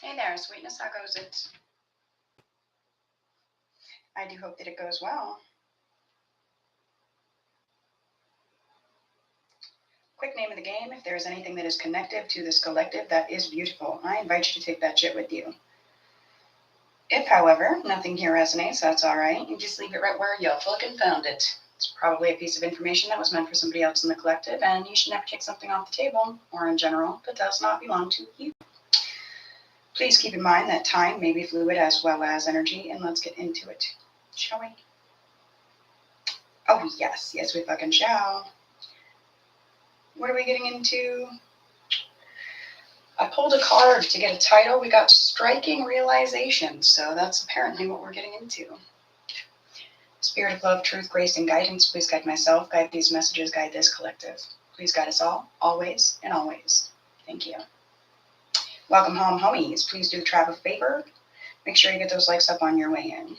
Hey there, sweetness, how goes it? I do hope that it goes well. Quick name of the game, if there is anything that is connective to this collective, that is beautiful. I invite you to take that shit with you. If, however, nothing here resonates, that's all right. You just leave it right where you fucking found it. It's probably a piece of information that was meant for somebody else in the collective, and you should never take something off the table, or in general, that does not belong to you. Please keep in mind that time may be fluid as well as energy, and let's get into it, shall we? Oh, yes, we fucking shall. What are we getting into? I pulled a card to get a title. We got striking realization, so that's apparently what we're getting into. Spirit of love, truth, grace, and guidance, please guide myself, guide these messages, guide this collective. Please guide us all, always and always. Thank you. Welcome home, homies. Please do Trav a favor. Make sure you get those likes up on your way in.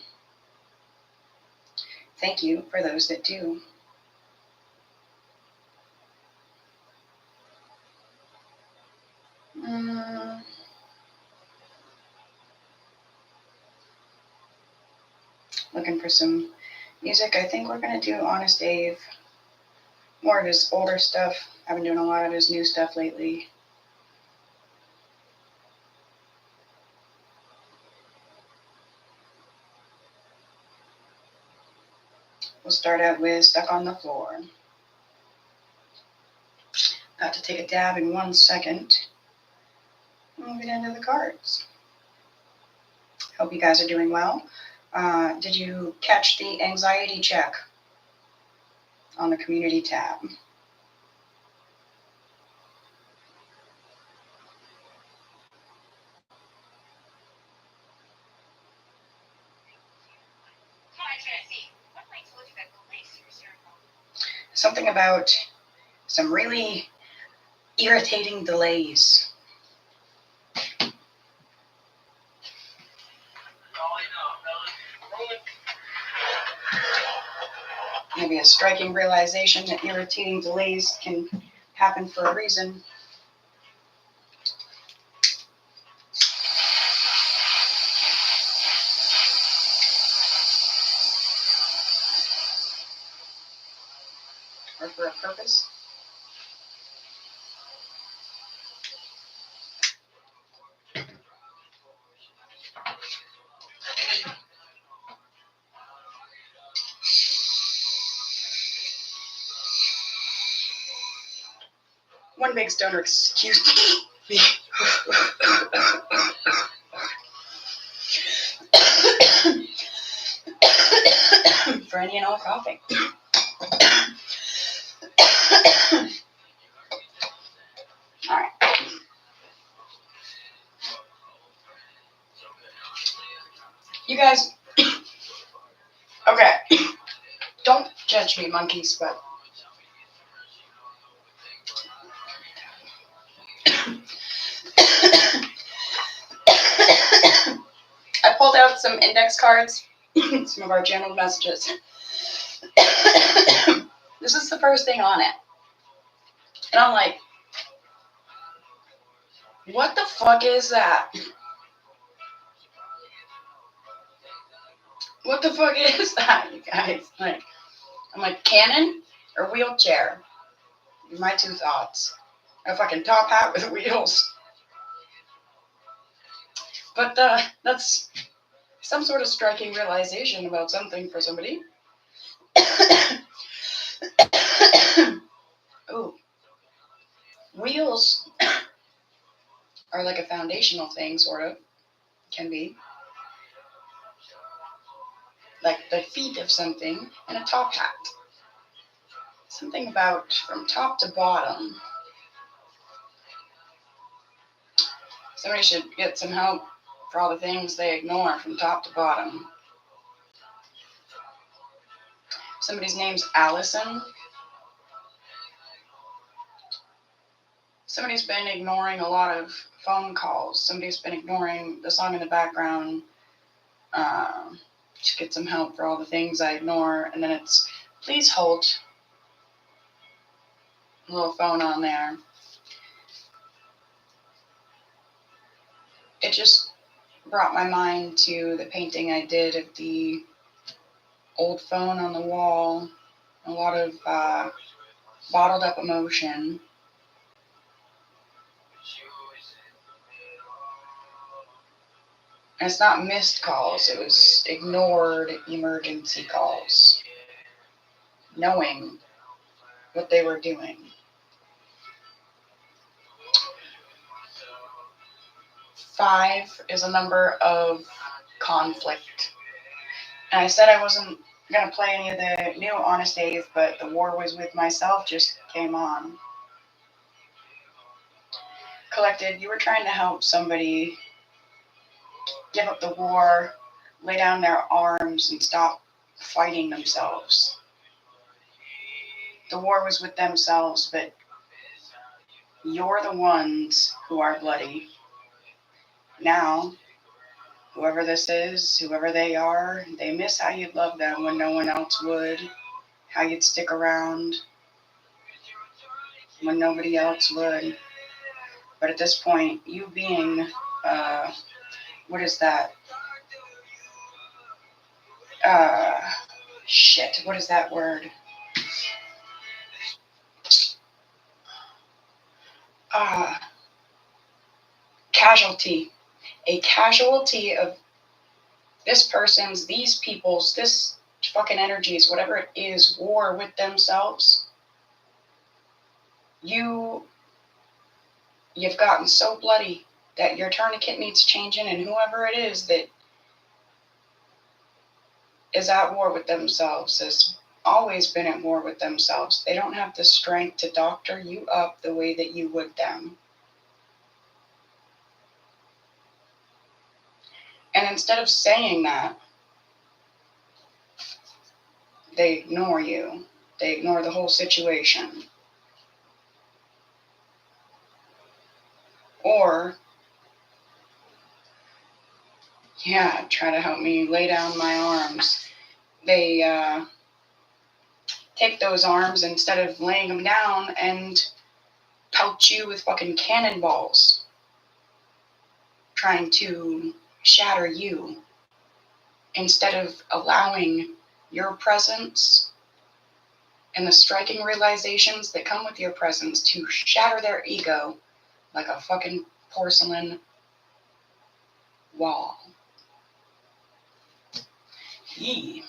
Thank you for those that do. Looking for some music. I think we're going to do Honest Dave. More of his older stuff. I've been doing a lot of his new stuff lately. We'll start out with Stuck on the Floor. Got to take a dab in 1 second. We'll get into the cards. Hope you guys are doing well. Did you catch the anxiety check on the community tab? Something about some really irritating delays. Maybe a striking realization that irritating delays can happen for a reason. Or for a purpose. One big stoner, excuse me. For any and all coughing. Alright. You guys, okay. Don't judge me, monkeys, but I pulled out some index cards, some of our channeled messages. This is the first thing on it. And I'm like, what the fuck is that? What the fuck is that, you guys? Like, I'm like, cannon or wheelchair? My two thoughts. A fucking top hat with wheels. But that's some sort of striking realization about something for somebody. Ooh. Wheels are like a foundational thing, sort of. Can be. Like the feet of something and a top hat. Something about from top to bottom. Somebody should get some help for all the things they ignore from top to bottom. Somebody's name's Allison. Somebody's been ignoring a lot of phone calls. Somebody's been ignoring the song in the background. Should get some help for all the things I ignore. And then it's, please hold. A little phone on there. it just brought my mind to the painting I did of the old phone on the wall. A lot of bottled up emotion. And it's not missed calls, it was ignored emergency calls, knowing what they were doing. 5 is a number of conflict. And I said I wasn't going to play any of the new Honest Days, but The War Was With Myself just came on. Collected, you were trying to help somebody give up the war, lay down their arms, and stop fighting themselves. The war was with themselves, but you're the ones who are bloody. Now, whoever this is, whoever they are, they miss how you'd love them when no one else would, how you'd stick around when nobody else would. But at this point, you being, what is that? Shit, what is that word? Casualty. A casualty of this person's, these people's, this fucking energies, whatever it is, war with themselves. You've gotten so bloody that your tourniquet needs changing, and whoever it is that is at war with themselves has always been at war with themselves. They don't have the strength to doctor you up the way that you would them. And instead of saying that, they ignore you. They ignore the whole situation. Or, try to help me lay down my arms. They take those arms, instead of laying them down, and pelt you with fucking cannonballs, trying to shatter you, instead of allowing your presence and the striking realizations that come with your presence to shatter their ego like a fucking porcelain wall. Yee.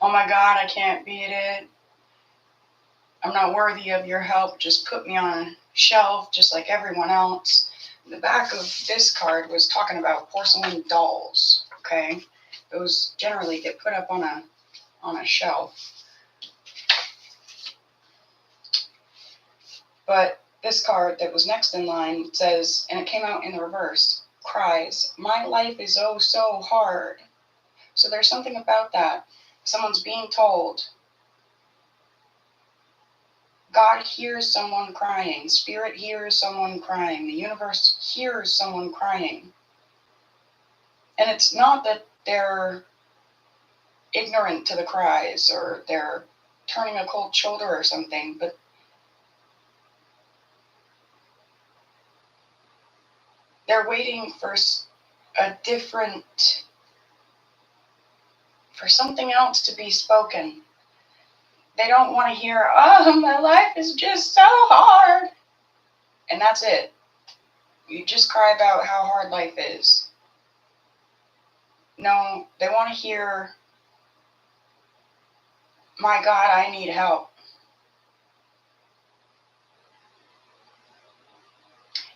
Oh my God, I can't beat it. I'm not worthy of your help. Just put me on a shelf just like everyone else. The back of this card was talking about porcelain dolls, okay? Those generally get put up on a shelf. But this card that was next in line says, and it came out in the reverse, cries, "My life is oh so hard." So there's something about that. Someone's being told, God hears someone crying. Spirit hears someone crying. The universe hears someone crying. And it's not that they're ignorant to the cries or they're turning a cold shoulder or something, but they're waiting for for something else to be spoken. They don't want to hear, "Oh, my life is just so hard." And that's it. You just cry about how hard life is. No, they want to hear, "My God, I need help."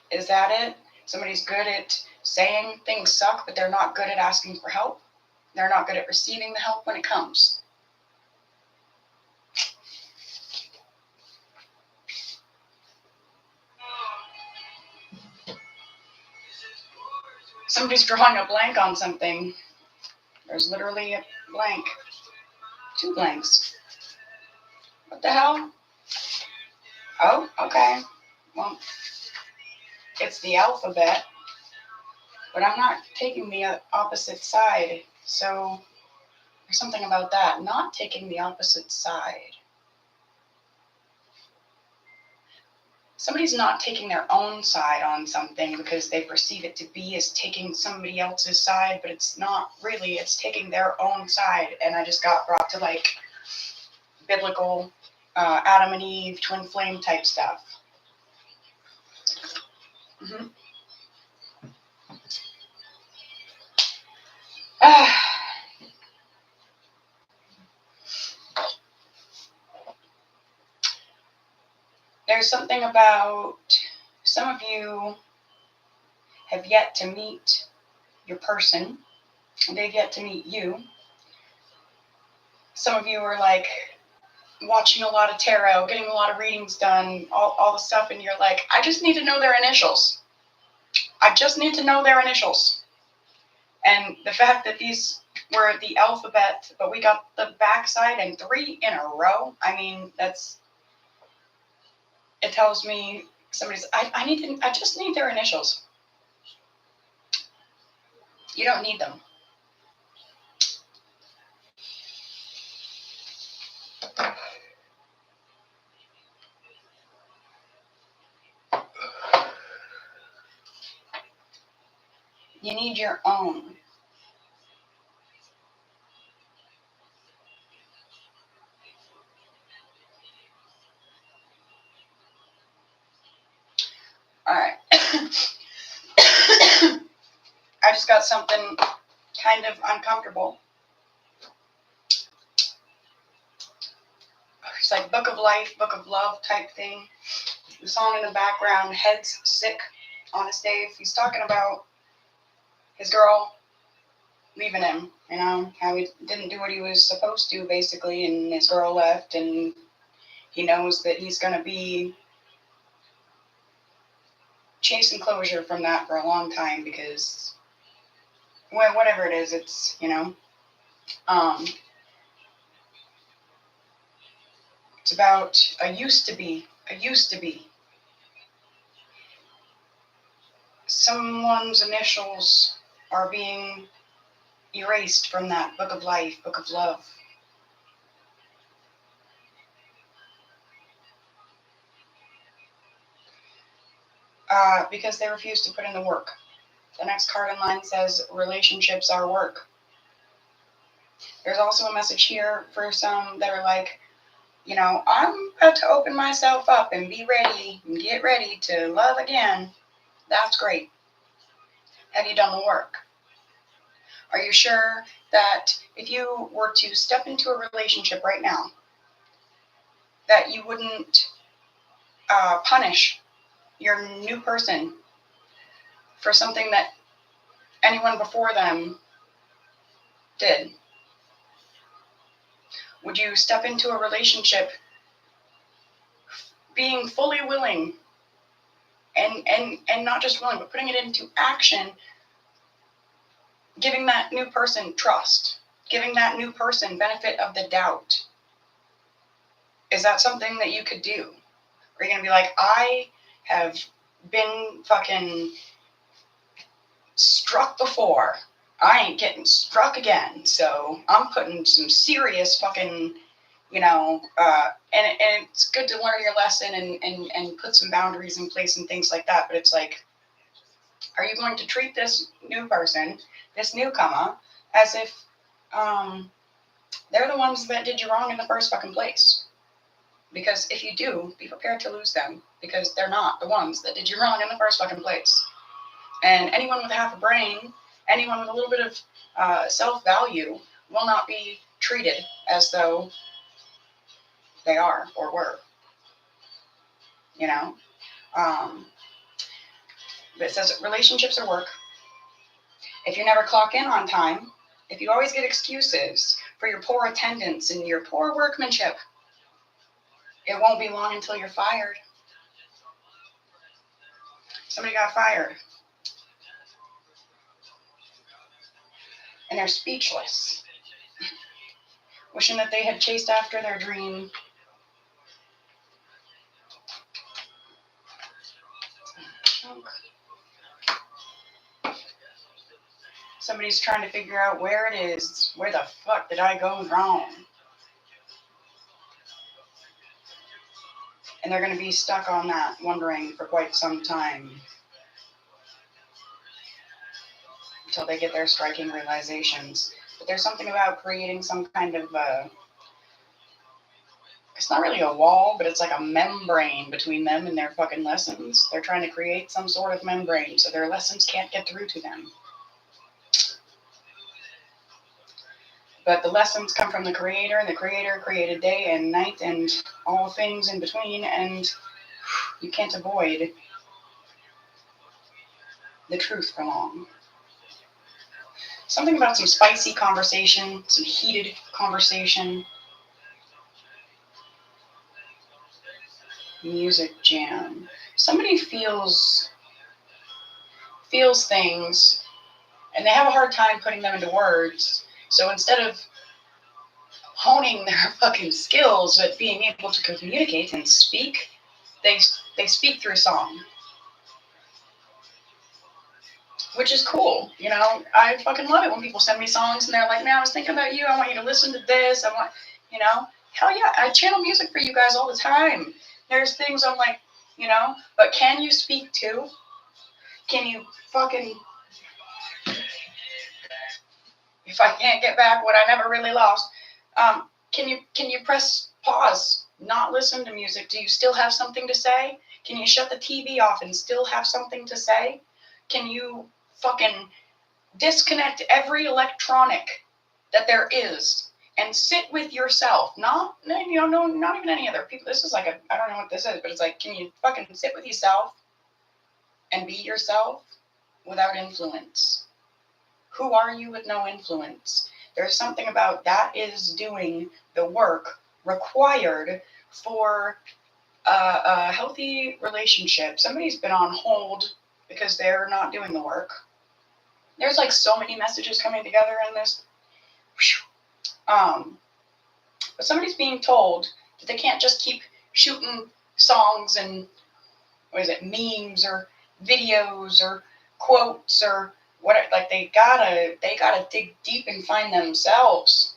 Is that it? Somebody's good at saying things suck, but they're not good at asking for help. They're not good at receiving the help when it comes. Somebody's drawing a blank on something. There's literally a blank. 2 blanks. What the hell? Oh, okay. Well, it's the alphabet. but I'm not taking the opposite side. So there's something about that, not taking the opposite side. Somebody's not taking their own side on something because they perceive it to be as taking somebody else's side, but it's not really, it's taking their own side. And I just got brought to like biblical Adam and Eve, twin flame type stuff. Mm-hmm. There's something about some of you have yet to meet your person. They've yet to meet you. Some of you are like watching a lot of tarot, getting a lot of readings done, all the stuff, and you're like, I just need to know their initials. I just need to know their initials. And the fact that these were the alphabet, but we got the backside and 3 in a row, I mean, it tells me I just need their initials. You don't need them. You need your own. All right. I just got something kind of uncomfortable. It's like Book of Life, Book of Love type thing. The song in the background, Head's Sick, Honest Dave. He's talking about his girl leaving him, you know, how he didn't do what he was supposed to, basically, and his girl left, and he knows that he's going to be chasing closure from that for a long time because, well, whatever it is, it's, you know, it's about a used to be. Someone's initials are being erased from that Book of Life, Book of Love. Because they refuse to put in the work. The next card in line says, relationships are work. There's also a message here for some that are like, you know, I'm about to open myself up and be ready and get ready to love again. That's great. Have you done the work? Are you sure that if you were to step into a relationship right now, that you wouldn't punish your new person for something that anyone before them did? Would you step into a relationship being fully willing and not just willing, but putting it into action, giving that new person trust, giving that new person benefit of the doubt? Is that something that you could do? Are you going to be like, I have been fucking struck before. I ain't getting struck again. So I'm putting some serious fucking, you know, and it's good to learn your lesson and put some boundaries in place and things like that. But it's like, are you going to treat this new person, this newcomer, as if they're the ones that did you wrong in the first fucking place? Because if you do, be prepared to lose them, because they're not the ones that did you wrong in the first fucking place. And anyone with half a brain, anyone with a little bit of self-value will not be treated as though they are or were, you know? But it says relationships are work. If you never clock in on time, if you always get excuses for your poor attendance and your poor workmanship, it won't be long until you're fired. Somebody got fired. And they're speechless, wishing that they had chased after their dream. Somebody's trying to figure out where it is. Where the fuck did I go wrong? And they're going to be stuck on that, wondering for quite some time. Until they get their striking realizations. But there's something about creating some kind of, it's not really a wall, but it's like a membrane between them and their fucking lessons. They're trying to create some sort of membrane so their lessons can't get through to them. But the lessons come from the Creator, and the Creator created day and night and all things in between, and you can't avoid the truth for long. Something about some spicy conversation, some heated conversation. Music jam. Somebody feels things, and they have a hard time putting them into words. So instead of honing their fucking skills at being able to communicate and speak, they speak through song. Which is cool, you know. I fucking love it when people send me songs and they're like, man, I was thinking about you. I want you to listen to this. I want, you know, hell yeah. I channel music for you guys all the time. There's things I'm like, you know, but can you speak too? Can you fucking, if I can't get back what I never really lost, can you press pause, not listen to music? Do you still have something to say? Can you shut the TV off and still have something to say? Can you fucking disconnect every electronic that there is and sit with yourself? Not even any other people. This is like I don't know what this is, but it's like, can you fucking sit with yourself and be yourself without influence? Who are you with no influence? There's something about that is doing the work required for a healthy relationship. Somebody's been on hold because they're not doing the work. There's like so many messages coming together in this. But somebody's being told that they can't just keep shooting songs and memes or videos or quotes or what, like they gotta dig deep and find themselves.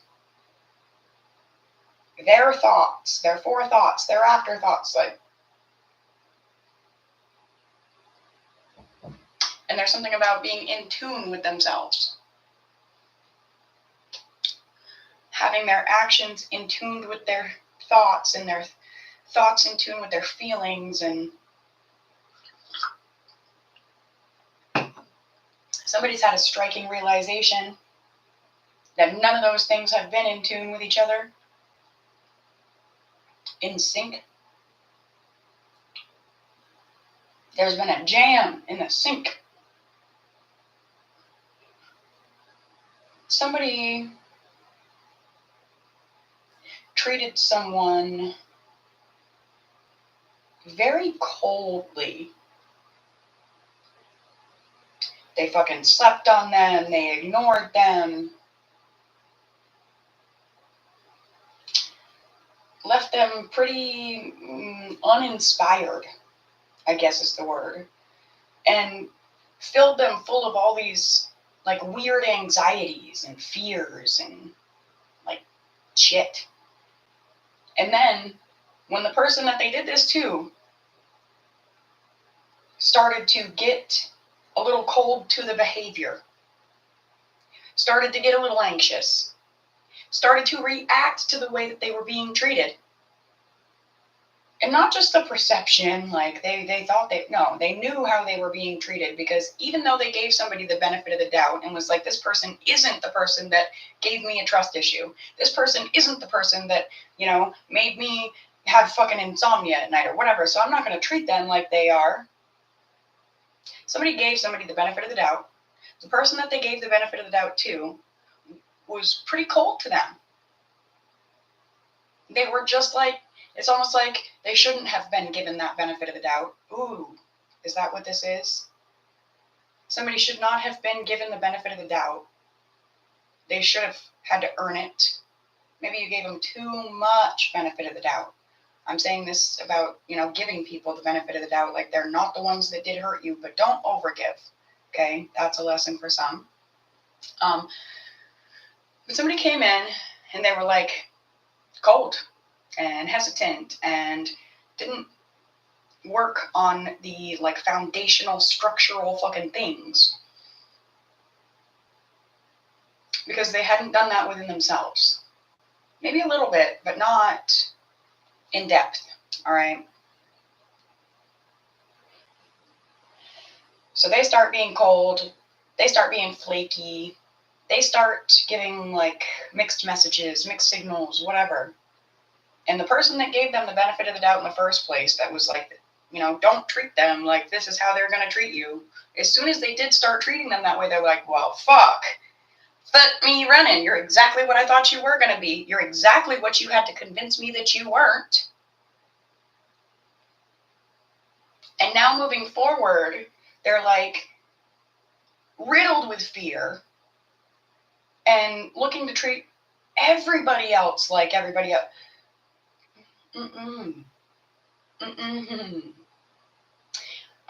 Their thoughts, their forethoughts, their afterthoughts, like. And there's something about being in tune with themselves. Having their actions in tune with their thoughts, and their thoughts in tune with their feelings. And somebody's had a striking realization that none of those things have been in tune with each other, in sync. There's been a jam in the sync. Somebody treated someone very coldly. They fucking slept on them. They ignored them. Left them pretty uninspired, I guess is the word. And filled them full of all these like weird anxieties and fears and like shit. And then when the person that they did this to started to get a little cold to the behavior, started to get a little anxious, started to react to the way that they were being treated. And not just the perception, like they thought they knew how they were being treated, because even though they gave somebody the benefit of the doubt and was like, this person isn't the person that gave me a trust issue. This person isn't the person that, made me have fucking insomnia at night or whatever. So I'm not going to treat them like they are. Somebody gave somebody the benefit of the doubt. The person that they gave the benefit of the doubt to was pretty cold to them. They were just like, it's almost like they shouldn't have been given that benefit of the doubt. Ooh, is that what this is? Somebody should not have been given the benefit of the doubt. They should have had to earn it. Maybe you gave them too much benefit of the doubt. I'm saying this about, giving people the benefit of the doubt, like they're not the ones that did hurt you, but don't overgive. Okay, that's a lesson for some. But somebody came in and they were like cold and hesitant and didn't work on the like foundational structural fucking things because they hadn't done that within themselves. Maybe a little bit, but not in depth. All right. So they start being cold. They start being flaky. They start giving like mixed messages, mixed signals, whatever. And the person that gave them the benefit of the doubt in the first place, that was like, don't treat them like this is how they're going to treat you. As soon as they did start treating them that way, they're like, well, fuck. Let me running. You're exactly what I thought you were going to be. You're exactly what you had to convince me that you weren't. And now moving forward, they're like riddled with fear and looking to treat everybody else like everybody else.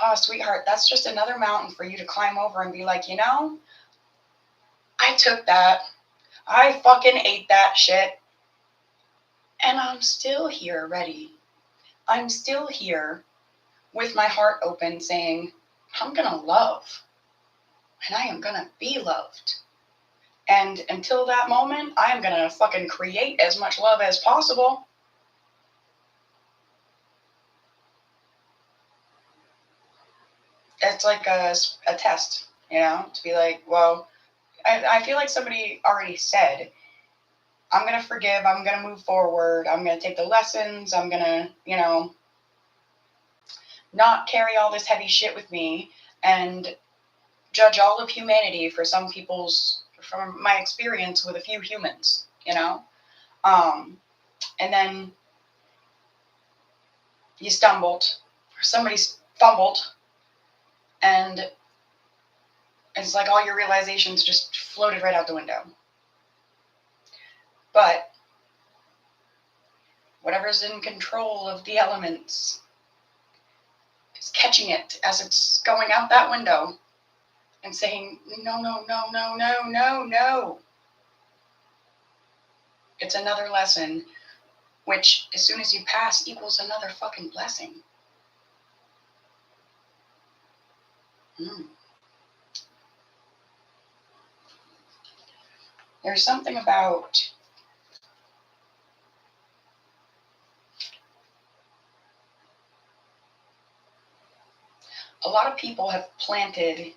Oh, sweetheart, that's just another mountain for you to climb over and be like, I took that. I fucking ate that shit. And I'm still here ready. I'm still here with my heart open saying, I'm going to love. And I am going to be loved. And until that moment, I am going to fucking create as much love as possible. It's like a test, to be like, well, I feel like somebody already said, I'm going to forgive, I'm going to move forward, I'm going to take the lessons, I'm going to, not carry all this heavy shit with me and judge all of humanity from my experience with a few humans, and then you stumbled, or somebody fumbled, and it's like all your realizations just floated right out the window. But whatever's in control of the elements is catching it as it's going out that window and saying, no, no, no, no, no, no, no. It's another lesson, which as soon as you pass equals another fucking blessing. There's something about a lot of people have planted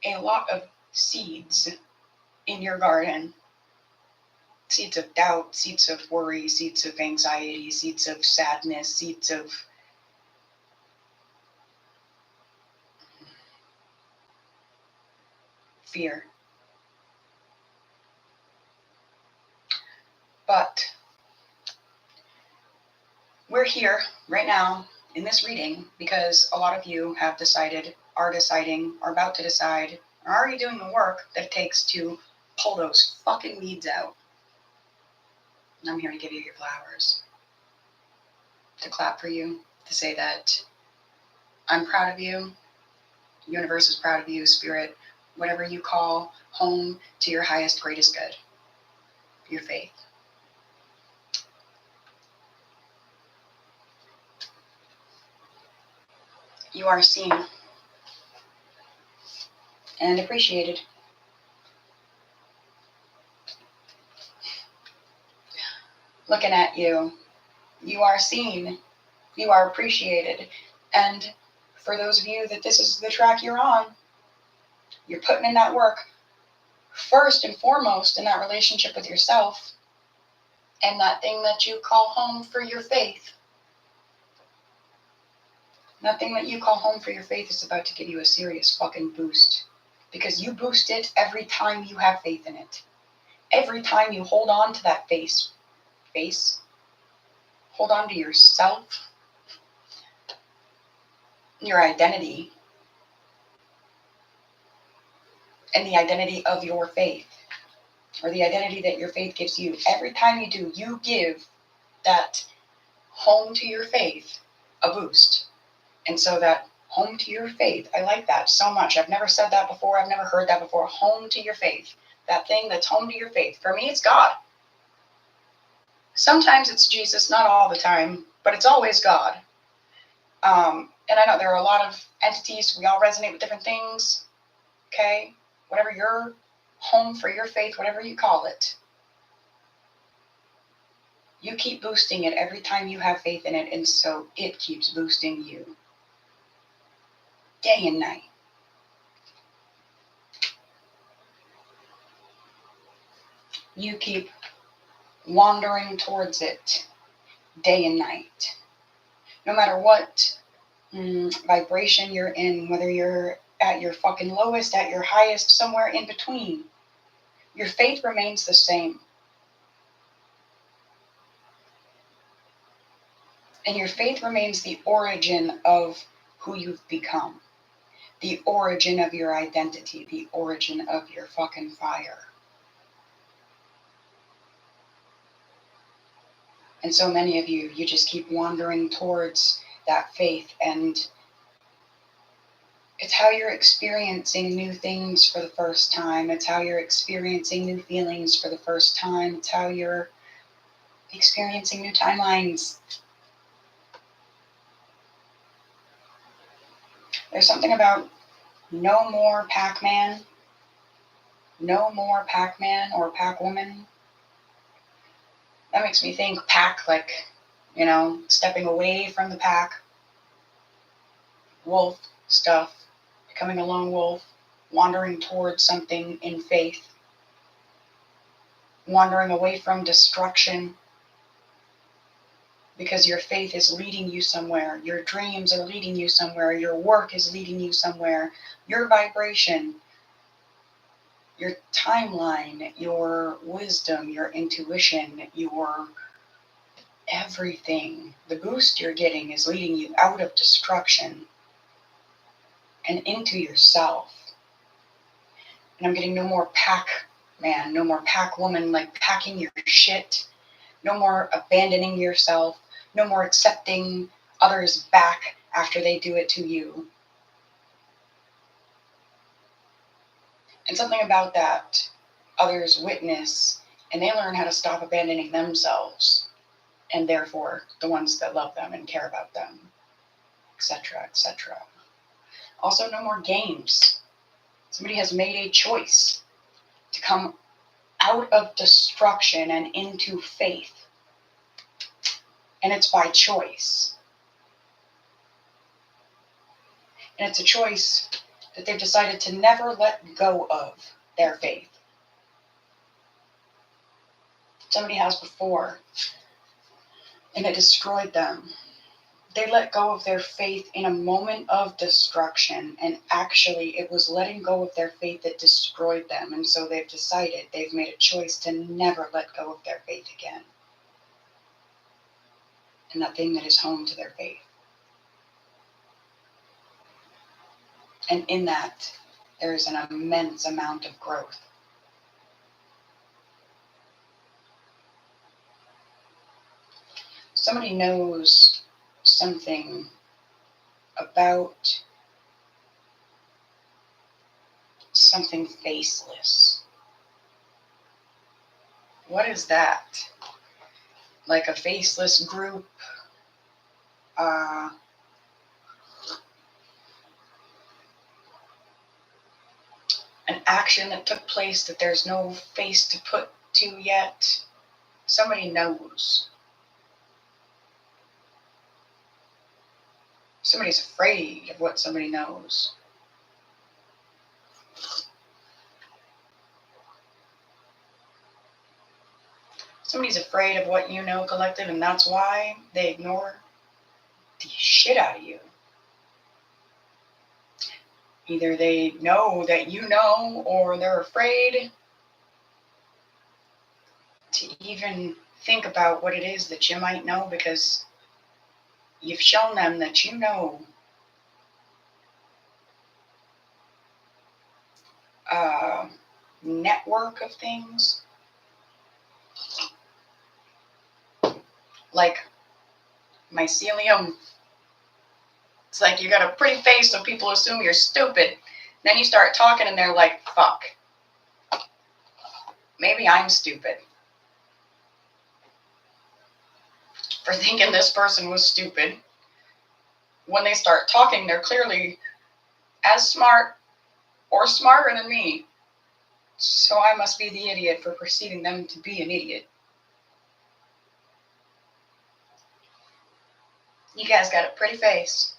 a lot of seeds in your garden. Seeds of doubt, seeds of worry, seeds of anxiety, seeds of sadness, seeds of fear. But we're here right now in this reading because a lot of you have decided, are deciding, are about to decide, are already doing the work that it takes to pull those fucking weeds out. And I'm here to give you your flowers, to clap for you, to say that I'm proud of you, the universe is proud of you, spirit, whatever you call home to your highest, greatest good, your faith. You are seen and appreciated. Looking at you, you are seen, you are appreciated. And for those of you that this is the track you're on, you're putting in that work first and foremost in that relationship with yourself and that thing that you call home for your faith. That thing that you call home for your faith is about to give you a serious fucking boost, because you boost it every time you have faith in it. Every time you hold on to that face, hold on to yourself, your identity, and the identity of your faith, or the identity that your faith gives you. Every time you do, you give that home to your faith a boost. And so that Home to your faith. I like that so much. I've never said that before. I've never heard that before. Home to your faith. That thing that's home to your faith. For me, it's God. Sometimes it's Jesus, not all the time, but it's always God. And I know there are a lot of entities. We all resonate with different things. Okay? Whatever your home for your faith, whatever you call it, you keep boosting it every time you have faith in it, and so it keeps boosting you day and night. You keep wandering towards it day and night. No matter what vibration you're in, whether you're at your fucking lowest, at your highest, somewhere in between, your faith remains the same. And your faith remains the origin of who you've become, the origin of your identity, the origin of your fucking fire. And so many of you just keep wandering towards that faith, and it's how you're experiencing new things for the first time. It's how you're experiencing new feelings for the first time. It's how you're experiencing new timelines. There's something about no more Pac-Man, no more Pac-Man or Pac-Woman. That makes me think pack, like, stepping away from the pack. Wolf stuff, becoming a lone wolf, wandering towards something in faith, wandering away from destruction because your faith is leading you somewhere. Your dreams are leading you somewhere. Your work is leading you somewhere. Your vibration, your timeline, your wisdom, your intuition, your everything, the boost you're getting is leading you out of destruction and into yourself. And I'm getting no more Pac-Man, no more Pac-Woman, like packing your shit, no more abandoning yourself, no more accepting others back after they do it to you. And something about that, others witness and they learn how to stop abandoning themselves, and therefore the ones that love them and care about them, etc., etc. Also, no more games. Somebody has made a choice to come out of destruction and into faith. And it's by choice. And it's a choice that they've decided to never let go of their faith. Somebody has before, and it destroyed them. They let go of their faith in a moment of destruction, and actually it was letting go of their faith that destroyed them. And so they've decided, they've made a choice to never let go of their faith again. And that thing that is home to their faith. And in that, there is an immense amount of growth. Somebody knows something about something faceless. What is that? Like a faceless group? An action that took place that there's no face to put to yet? Somebody knows. Somebody's afraid of what somebody knows. Somebody's afraid of what you know, collective, and that's why they ignore the shit out of you. Either they know that you know, or they're afraid to even think about what it is that you might know, because you've shown them that you know a network of things, like mycelium, It's like you got a pretty face so people assume you're stupid. Then you start talking and they're like, fuck. Maybe I'm stupid for thinking this person was stupid. When they start talking, they're clearly as smart or smarter than me. So I must be the idiot for perceiving them to be an idiot. You guys got a pretty face.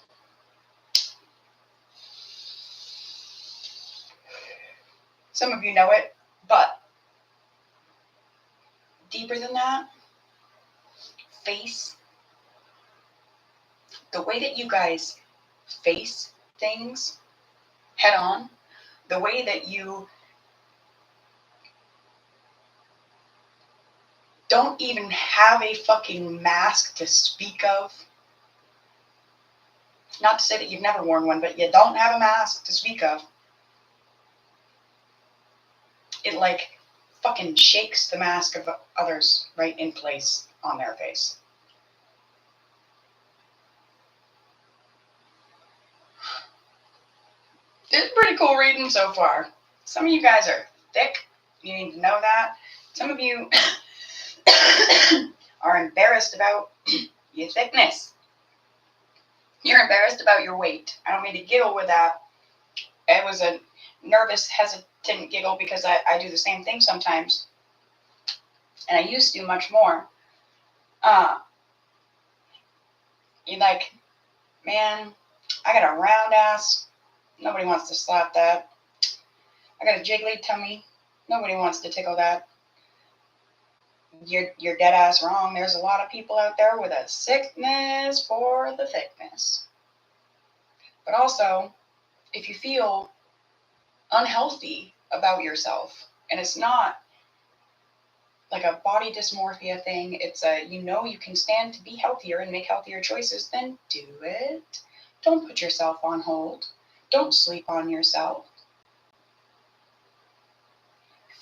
Some of you know it, but deeper than that, face, the way that you guys face things head on, the way that you don't even have a fucking mask to speak of. Not to say that you've never worn one, but you don't have a mask to speak of. It like fucking shakes the mask of others right in place on their face. It's pretty cool reading so far. Some of you guys are thick. You need to know that. Some of you are embarrassed about your thickness. You're embarrassed about your weight. I don't mean to giggle with that. It was a nervous, hesitant giggle because I do the same thing sometimes. And I used to much more. You're like, man, I got a round ass. Nobody wants to slap that. I got a jiggly tummy. Nobody wants to tickle that. You're dead ass wrong. There's a lot of people out there with a sickness for the thickness. But also, if you feel unhealthy about yourself, and it's not like a body dysmorphia thing, it's a, you know, you can stand to be healthier and make healthier choices, then do it. Don't put yourself on hold. Don't sleep on yourself.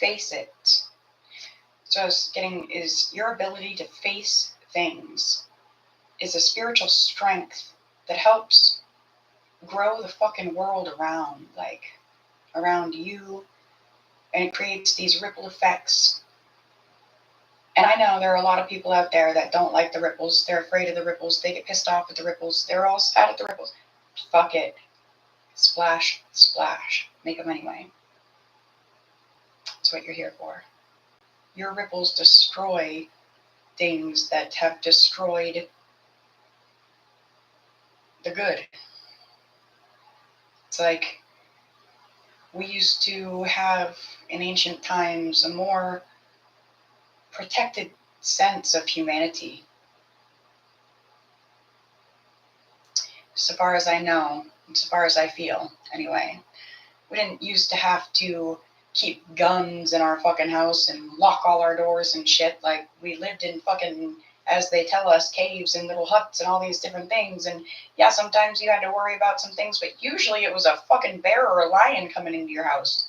Face it. So I was getting is your ability to face things is a spiritual strength that helps grow the fucking world around you, and it creates these ripple effects. And I know there are a lot of people out there that don't like the ripples. They're afraid of the ripples. They get pissed off at the ripples. They're all sad at the ripples. Fuck it. Splash, splash. Make them anyway. That's what you're here for. Your ripples destroy things that have destroyed the good. It's like we used to have in ancient times a more protected sense of humanity. So far as I know, and so far as I feel, anyway. We didn't used to have to keep guns in our fucking house and lock all our doors and shit. Like, we lived in fucking, as they tell us, caves and little huts and all these different things. And yeah, sometimes you had to worry about some things, but usually it was a fucking bear or a lion coming into your house.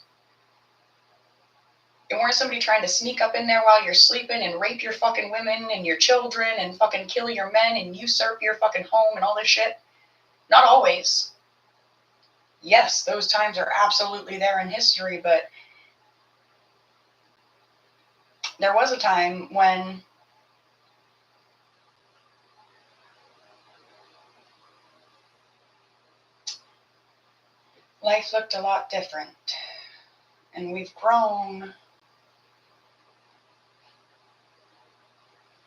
It weren't somebody trying to sneak up in there while you're sleeping and rape your fucking women and your children and fucking kill your men and usurp your fucking home and all this shit. Not always. Yes, those times are absolutely there in history, but there was a time when life looked a lot different. And we've grown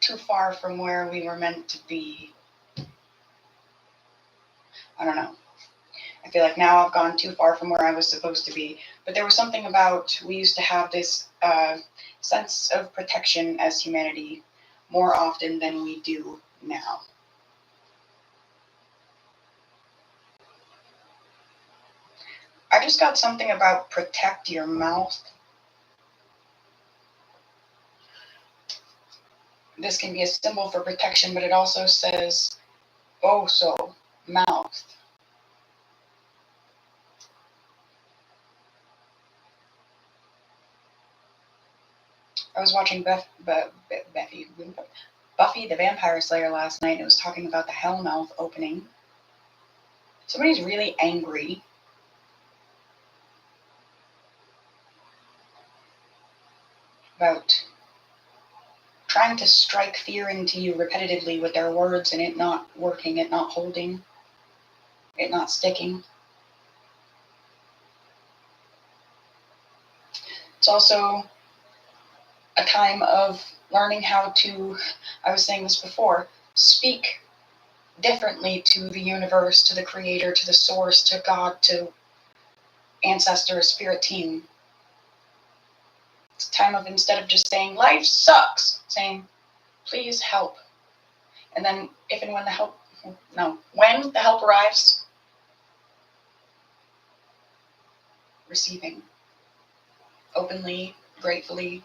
too far from where we were meant to be. I don't know. I feel like now I've gone too far from where I was supposed to be. But there was something about, we used to have this sense of protection as humanity more often than we do now. I just got something about protect your mouth. This can be a symbol for protection, but it also says, oh, so, mouth. I was watching Buffy the Vampire Slayer last night, and it was talking about the Hellmouth opening. Somebody's really angry about trying to strike fear into you repetitively with their words and it not working, it not holding, it not sticking. It's also a time of learning how to, I was saying this before, speak differently to the universe, to the creator, to the source, to God, to ancestors, spirit team. It's a time of, instead of just saying, life sucks, saying, please help. And then if and when the help, when the help arrives, receiving openly, gratefully,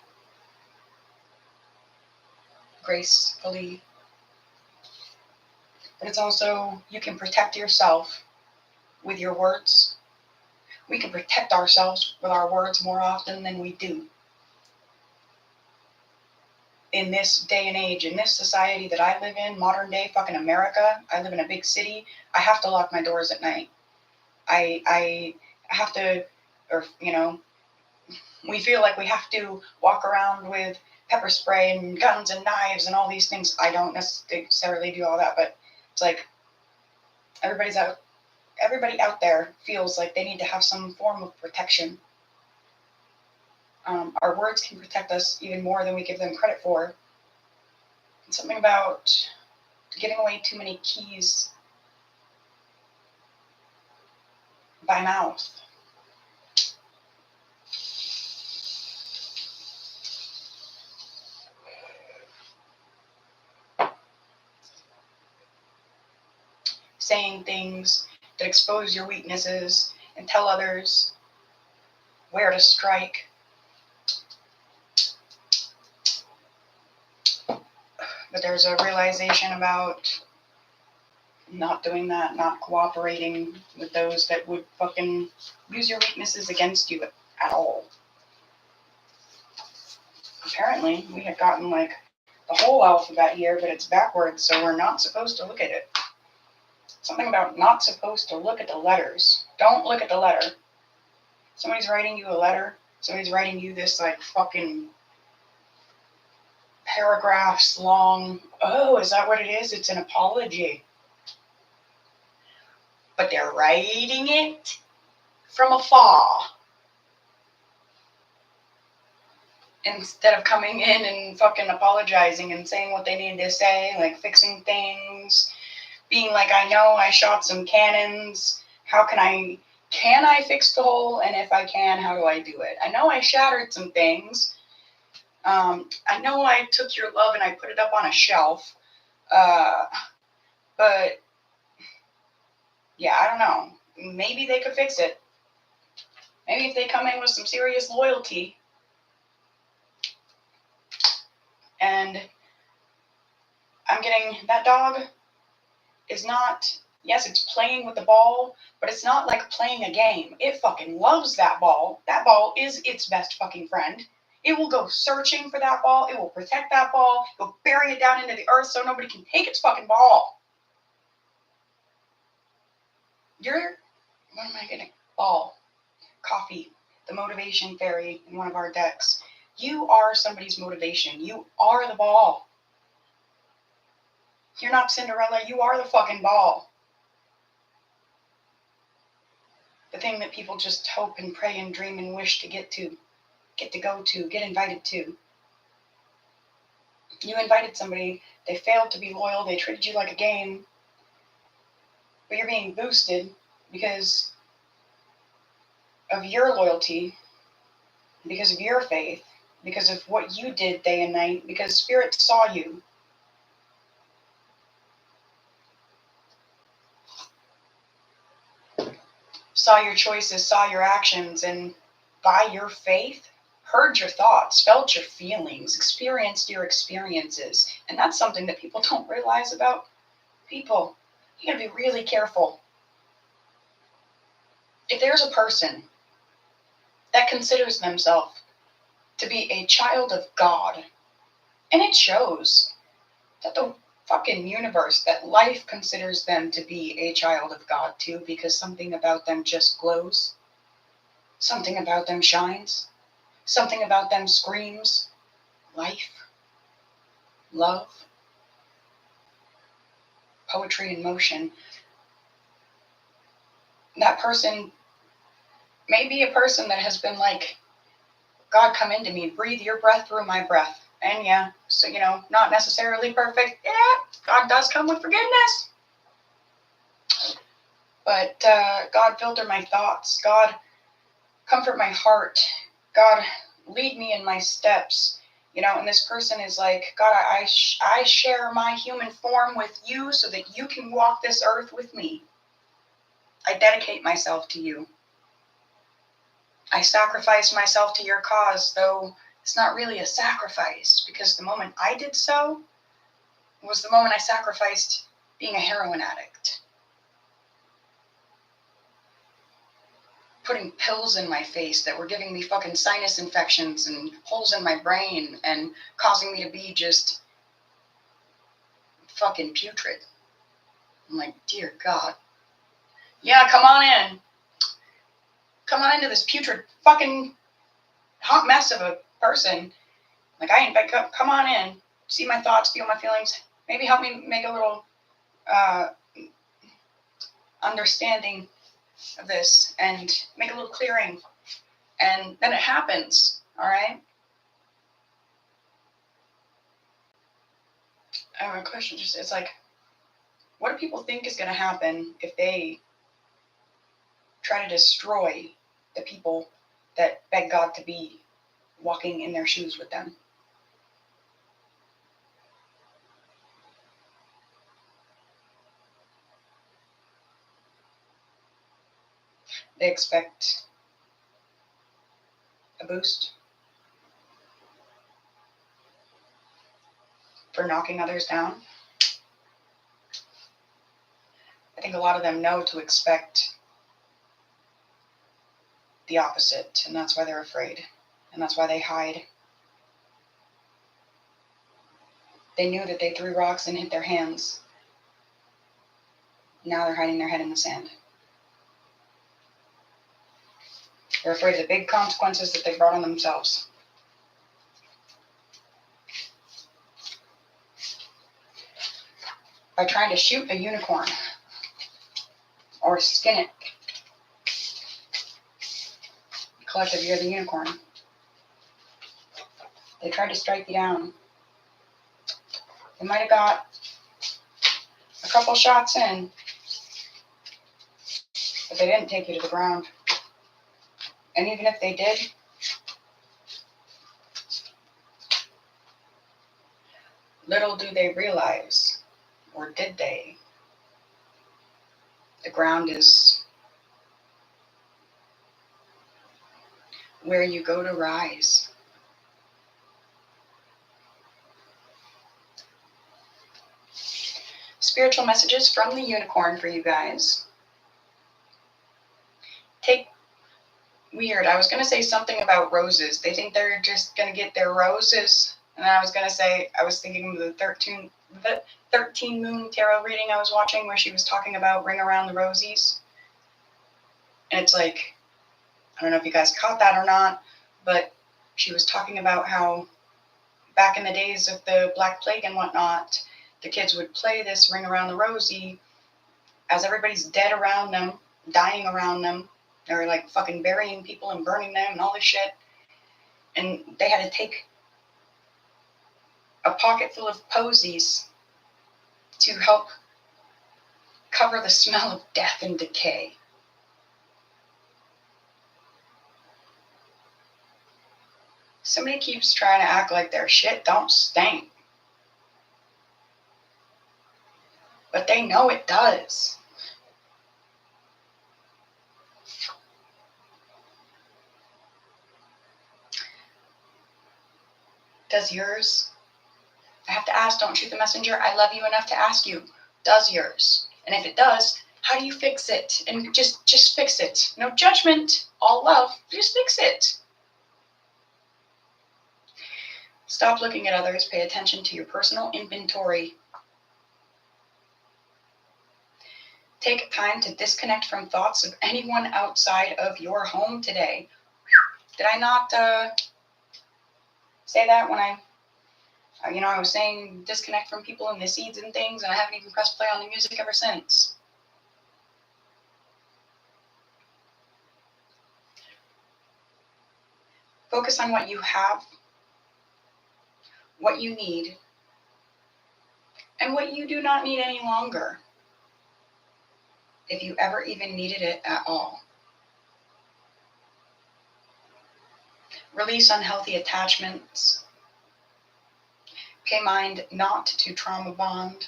gracefully. But it's also, you can protect yourself with your words. We can protect ourselves with our words more often than we do. In this day and age, in this society that I live in, modern day fucking America, I live in a big city, I have to lock my doors at night. I have to, or, we feel like we have to walk around with pepper spray and guns and knives and all these things. I don't necessarily do all that, but it's like everybody out there feels like they need to have some form of protection. Our words can protect us even more than we give them credit for. And something about giving away too many keys by mouth. Saying things that expose your weaknesses and tell others where to strike. But there's a realization about not doing that, not cooperating with those that would fucking use your weaknesses against you at all. Apparently, we have gotten like the whole alphabet here, but it's backwards, so we're not supposed to look at it. Something about not supposed to look at the letters. Don't look at the letter. Somebody's writing you a letter. Somebody's writing you this like fucking paragraphs long. Oh, is that what it is? It's an apology. But they're writing it from afar. Instead of coming in and fucking apologizing and saying what they need to say, like fixing things, being like, I know I shot some cannons. Can I fix the hole? And if I can, how do I do it? I know I shattered some things. I know I took your love and I put it up on a shelf. But yeah, I don't know. Maybe they could fix it. Maybe if they come in with some serious loyalty. And I'm getting, that dog is not, yes, it's playing with the ball, but it's not like playing a game. It fucking loves that ball. That ball is its best fucking friend. It will go searching for that ball. It will protect that ball. It will bury it down into the earth so nobody can take its fucking ball. What am I getting? Ball. Coffee. The motivation fairy in one of our decks. You are somebody's motivation. You are the ball. You're not Cinderella. You are the fucking ball. The thing that people just hope and pray and dream and wish to get to go to, get invited to. You invited somebody, they failed to be loyal, they treated you like a game, but you're being boosted because of your loyalty, because of your faith, because of what you did day and night, because Spirit saw you. Saw your choices, saw your actions, and by your faith, heard your thoughts, felt your feelings, experienced your experiences. And that's something that people don't realize about people. You gotta be really careful. If there's a person that considers themselves to be a child of God, and it shows that the fucking universe, that life considers them to be a child of God too, because something about them just glows. Something about them shines. Something about them screams life, love, poetry in motion. That person may be a person that has been like, God, come into me, breathe your breath through my breath. And yeah, so, not necessarily perfect. Yeah, God does come with forgiveness. But God, filter my thoughts. God, comfort my heart. God, lead me in my steps. And this person is like, God, I share my human form with you so that you can walk this earth with me. I dedicate myself to you. I sacrifice myself to your cause, though it's not really a sacrifice, because the moment I did so was the moment I sacrificed being a heroin addict. Putting pills in my face that were giving me fucking sinus infections and holes in my brain and causing me to be just fucking putrid. I'm like, dear God. Yeah, come on in. Come on into this putrid fucking hot mess of a person. Like, I invite, come on in. See my thoughts, feel my feelings. Maybe help me make a little understanding of this and make a little clearing. And then it happens, all right? I have a question. It's like, what do people think is going to happen if they try to destroy the people that beg God to be walking in their shoes with them? They expect a boost for knocking others down. I think a lot of them know to expect the opposite, and that's why they're afraid, and that's why they hide. They knew that they threw rocks and hit their hands. Now they're hiding their head in the sand. They're afraid of the big consequences that they brought on themselves. By trying to shoot a unicorn or skin it. Collective, you're the unicorn. They tried to strike you down. They might have got a couple shots in, but they didn't take you to the ground. And even if they did, little do they realize, or did they, the ground is where you go to rise. Spiritual messages from the unicorn for you guys. Weird. I was going to say something about roses. They think they're just going to get their roses. And then I was thinking of the 13 moon tarot reading I was watching where she was talking about ring around the rosies. And it's like, I don't know if you guys caught that or not, but she was talking about how back in the days of the Black Plague and whatnot, the kids would play this ring around the rosy as everybody's dead around them, dying around them. They were like fucking burying people and burning them and all this shit. And they had to take a pocket full of posies to help cover the smell of death and decay. Somebody keeps trying to act like their shit don't stink. But they know it does. Does yours? I have to ask, don't shoot the messenger. I love you enough to ask you, does yours? And if it does, how do you fix it? And just fix it. No judgment, all love, just fix it. Stop looking at others. Pay attention to your personal inventory. Take time to disconnect from thoughts of anyone outside of your home today. Did I not say that when I was saying disconnect from people and the seeds and things, and I haven't even pressed play on the music ever since. Focus on what you have, what you need, and what you do not need any longer, if you ever even needed it at all. Release unhealthy attachments. Pay mind not to trauma bond.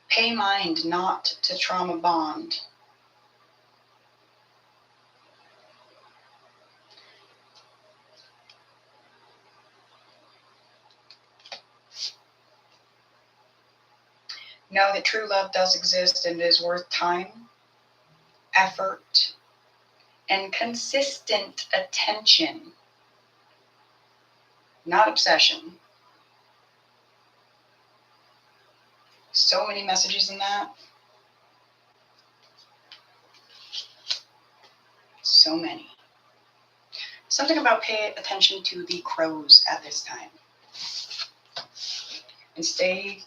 Pay mind not to trauma bond. Know that true love does exist and is worth time, effort, and consistent attention, not obsession. So many messages in that. So many. Something about pay attention to the crows at this time. And stay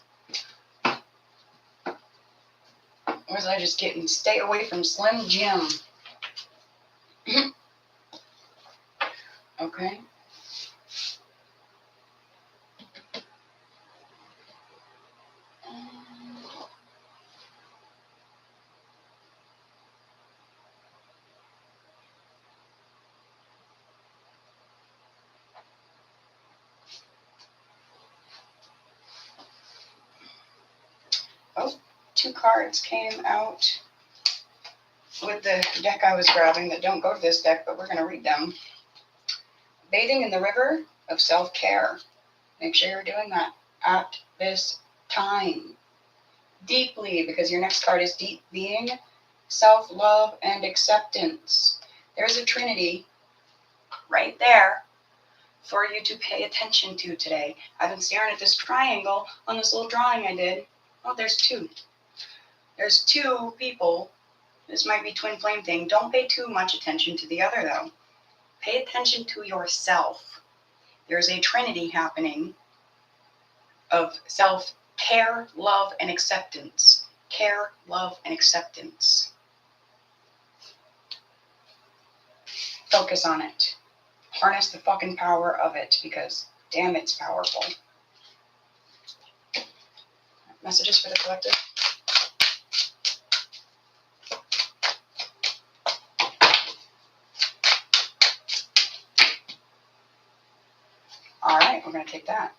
away from Slim Jim. Okay. Oh, 2 cards came out with the deck I was grabbing that don't go to this deck, but we're going to read them. Bathing in the river of self-care. Make sure you're doing that at this time. Deeply, because your next card is deep being, self-love, and acceptance. There's a trinity right there for you to pay attention to today. I've been staring at this triangle on this little drawing I did. Oh, there's 2. There's 2 people. This might be twin flame thing. Don't pay too much attention to the other, though. Pay attention to yourself. There's a trinity happening of self-care, love, and acceptance. Care, love, and acceptance. Focus on it. Harness the fucking power of it, because damn, it's powerful. Messages for the collective. All right, we're going to take that.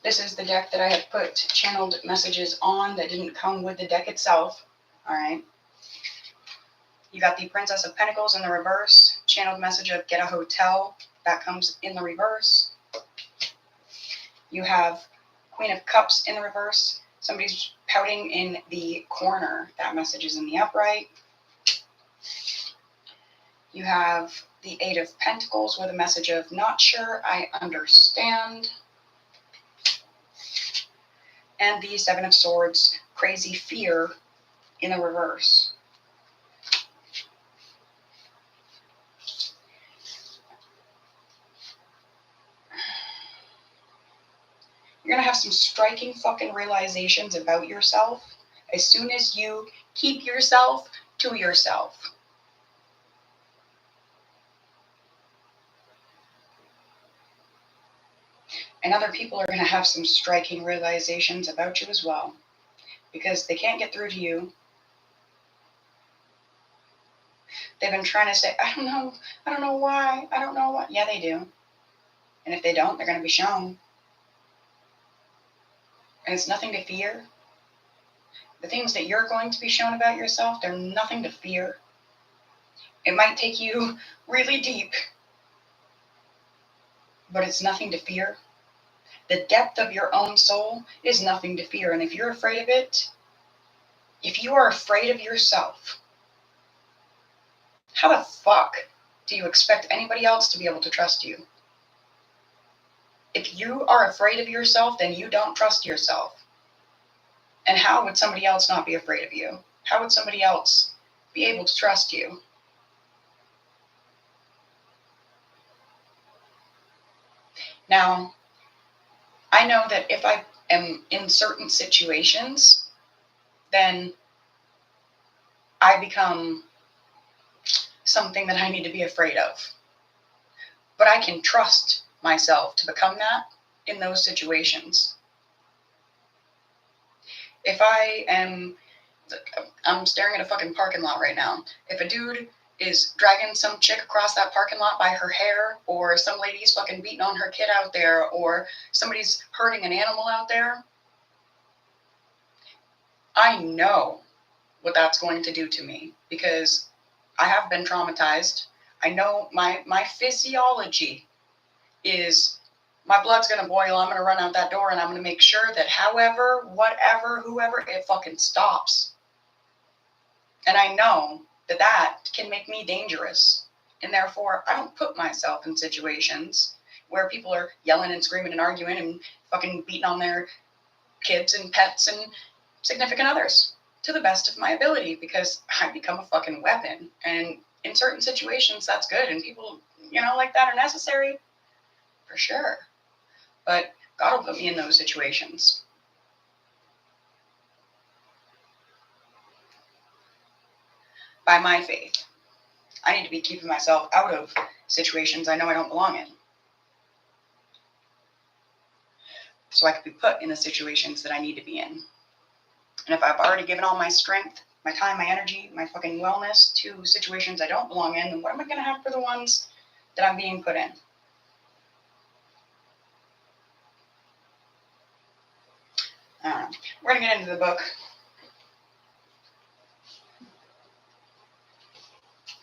This is the deck that I had put channeled messages on that didn't come with the deck itself. All right. You got the Princess of Pentacles in the reverse. Channeled message of get a hotel. That comes in the reverse. You have Queen of Cups in the reverse. Somebody's pouting in the corner. That message is in the upright. You have the Eight of Pentacles with a message of not sure, I understand. And the Seven of Swords, crazy fear in the reverse. You're going to have some striking fucking realizations about yourself as soon as you keep yourself to yourself. And other people are going to have some striking realizations about you as well, because they can't get through to you. They've been trying to say, I don't know why, I don't know what. Yeah, they do. And if they don't, they're going to be shown. And it's nothing to fear. The things that you're going to be shown about yourself, they're nothing to fear. It might take you really deep, but it's nothing to fear. The depth of your own soul is nothing to fear. And if you're afraid of it, if you are afraid of yourself, how the fuck do you expect anybody else to be able to trust you? If you are afraid of yourself, then you don't trust yourself. And how would somebody else not be afraid of you? How would somebody else be able to trust you? Now, I know that if I am in certain situations, then I become something that I need to be afraid of. But I can trust myself to become that in those situations. If I'm staring at a fucking parking lot right now. If a dude is dragging some chick across that parking lot by her hair, or some lady's fucking beating on her kid out there, or somebody's hurting an animal out there, I know what that's going to do to me because I have been traumatized. I know my physiology is my blood's going to boil. I'm going to run out that door and I'm going to make sure that however, whatever, whoever, it fucking stops. And I know that that can make me dangerous. And therefore, I don't put myself in situations where people are yelling and screaming and arguing and fucking beating on their kids and pets and significant others to the best of my ability, because I become a fucking weapon. And in certain situations, that's good. And people, like that are necessary for sure. But God will put me in those situations. By my faith, I need to be keeping myself out of situations I know I don't belong in, so I could be put in the situations that I need to be in. And if I've already given all my strength, my time, my energy, my fucking wellness to situations I don't belong in, then what am I going to have for the ones that I'm being put in? I don't know. We're going to get into the book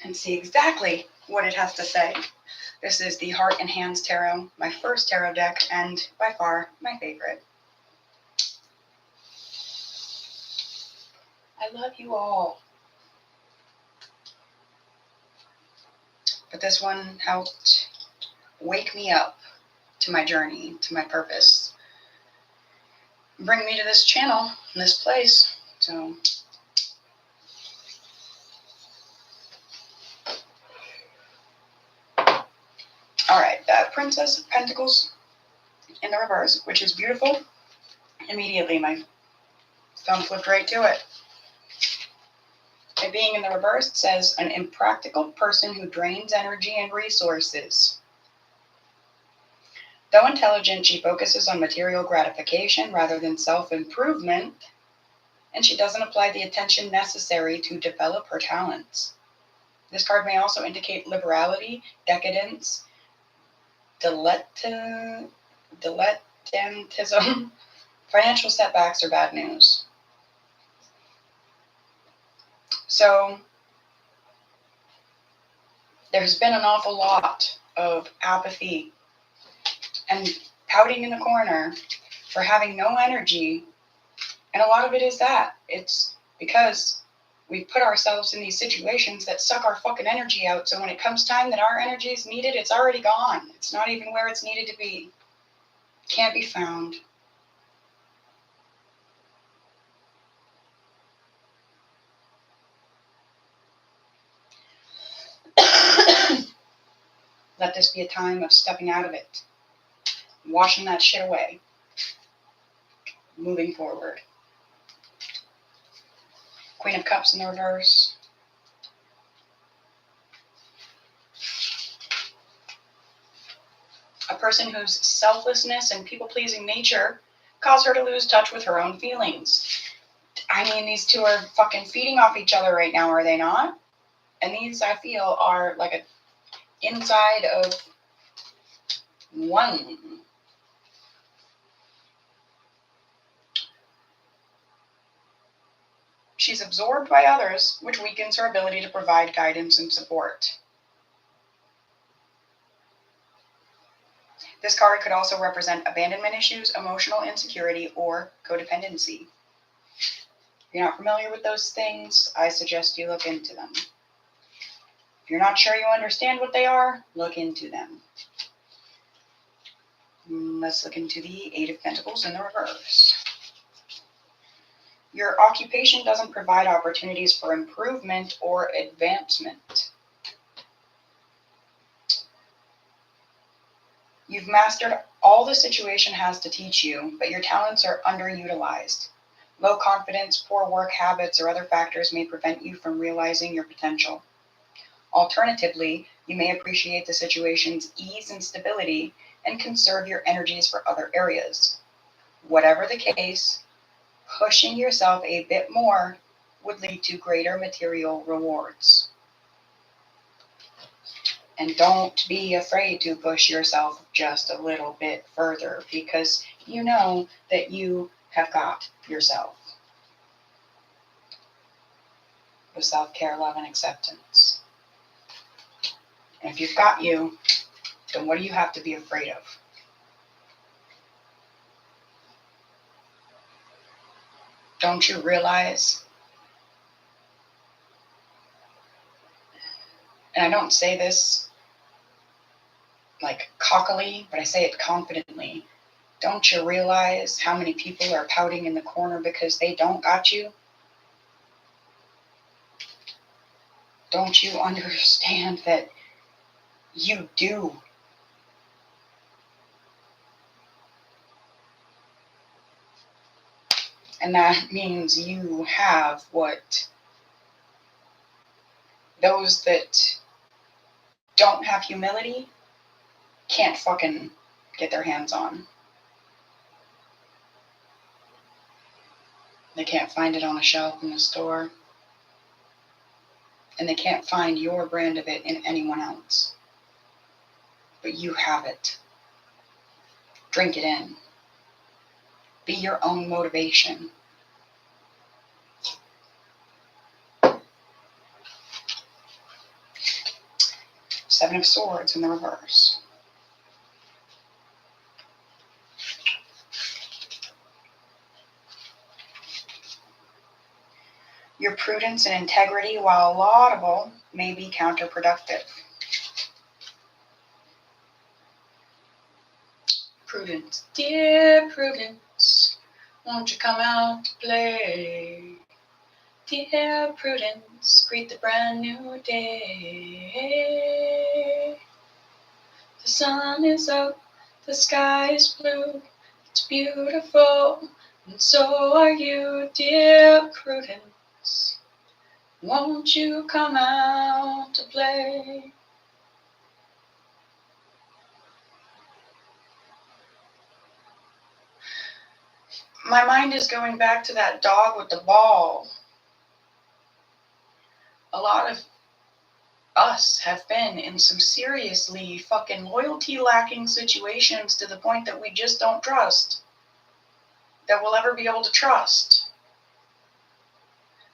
and see exactly what it has to say. This is the Heart and Hands Tarot, my first tarot deck, and by far my favorite. I love you all. But this one helped wake me up to my journey, to my purpose, bring me to this channel, this place. So all right, that Princess of Pentacles in the reverse, which is beautiful. Immediately my thumb flipped right to it. It being in the reverse, it says an impractical person who drains energy and resources. Though intelligent, she focuses on material gratification rather than self-improvement, and she doesn't apply the attention necessary to develop her talents. This card may also indicate liberality, decadence, dilettantism, financial setbacks, or bad news. So there's been an awful lot of apathy and pouting in the corner for having no energy. And a lot of it is that. It's because we put ourselves in these situations that suck our fucking energy out. So when it comes time that our energy is needed, it's already gone. It's not even where it's needed to be. Can't be found. Let this be a time of stepping out of it, washing that shit away, moving forward. Queen of Cups in the reverse. A person whose selflessness and people-pleasing nature cause her to lose touch with her own feelings. I mean, these two are fucking feeding off each other right now, are they not? And these, I feel, are like a inside of one. She's absorbed by others, which weakens her ability to provide guidance and support. This card could also represent abandonment issues, emotional insecurity, or codependency. If you're not familiar with those things, I suggest you look into them. If you're not sure you understand what they are, look into them. Let's look into the Eight of Pentacles in the reverse. Your occupation doesn't provide opportunities for improvement or advancement. You've mastered all the situation has to teach you, but your talents are underutilized. Low confidence, poor work habits, or other factors may prevent you from realizing your potential. Alternatively, you may appreciate the situation's ease and stability and conserve your energies for other areas. Whatever the case, pushing yourself a bit more would lead to greater material rewards. And don't be afraid to push yourself just a little bit further, because you know that you have got yourself. With self-care, love, and acceptance. And if you've got you, then what do you have to be afraid of? Don't you realize, and I don't say this like cockily, but I say it confidently, don't you realize how many people are pouting in the corner because they don't got you? Don't you understand that you do? And that means you have what those that don't have humility can't fucking get their hands on. They can't find it on a shelf in the store. And they can't find your brand of it in anyone else. But you have it. Drink it in. Be your own motivation. Seven of Swords in the reverse. Your prudence and integrity, while laudable, may be counterproductive. Prudence, dear Prudence, won't you come out to play? Dear Prudence, greet the brand new day. The sun is up, the sky is blue, it's beautiful, and so are you, dear Prudence. Won't you come out to play? My mind is going back to that dog with the ball. A lot of us have been in some seriously fucking loyalty lacking situations to the point that we just don't trust that we'll ever be able to trust.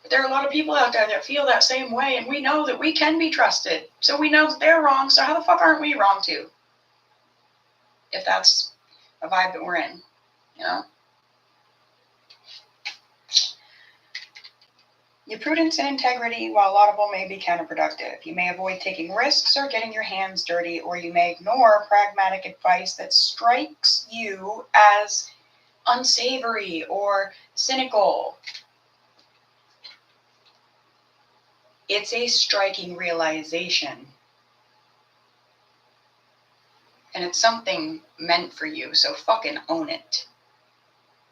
But there are a lot of people out there that feel that same way, and we know that we can be trusted. So we know that they're wrong, so how the fuck aren't we wrong too? If that's a vibe that we're in, you know? Your prudence and integrity, while laudable, may be counterproductive. You may avoid taking risks or getting your hands dirty, or you may ignore pragmatic advice that strikes you as unsavory or cynical. It's a striking realization. And it's something meant for you, so fucking own it.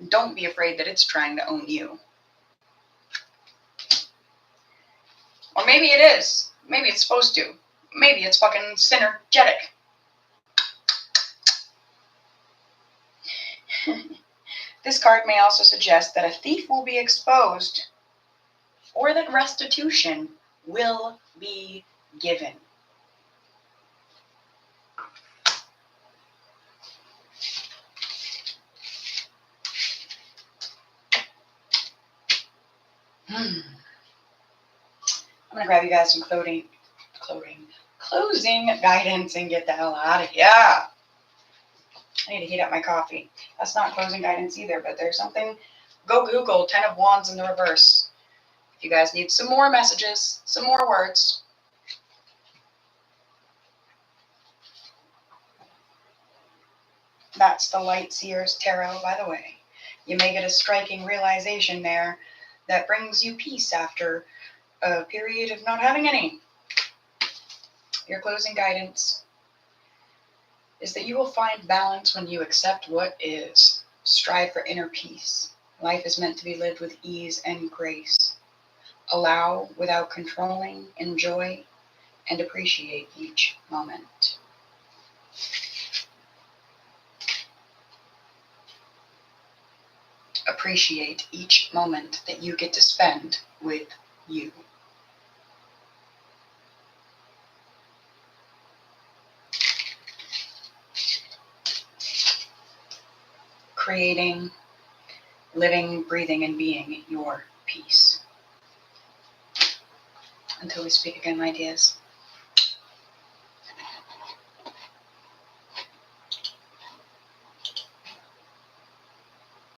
Don't be afraid that it's trying to own you. Or maybe it is. Maybe it's supposed to. Maybe it's fucking synergetic. This card may also suggest that a thief will be exposed or that restitution will be given. I'm going to grab you guys some closing guidance and get the hell out of here. I need to heat up my coffee. That's not closing guidance either, but there's something. Go Google 10 of Wands in the reverse. If you guys need some more messages, some more words. That's the Light Seer's Tarot, by the way. You may get a striking realization there that brings you peace after a period of not having any. Your closing guidance is that you will find balance when you accept what is. Strive for inner peace. Life is meant to be lived with ease and grace. Allow without controlling, enjoy, and appreciate each moment. Appreciate each moment that you get to spend with you. Creating, living, breathing, and being your peace. Until we speak again, my dears.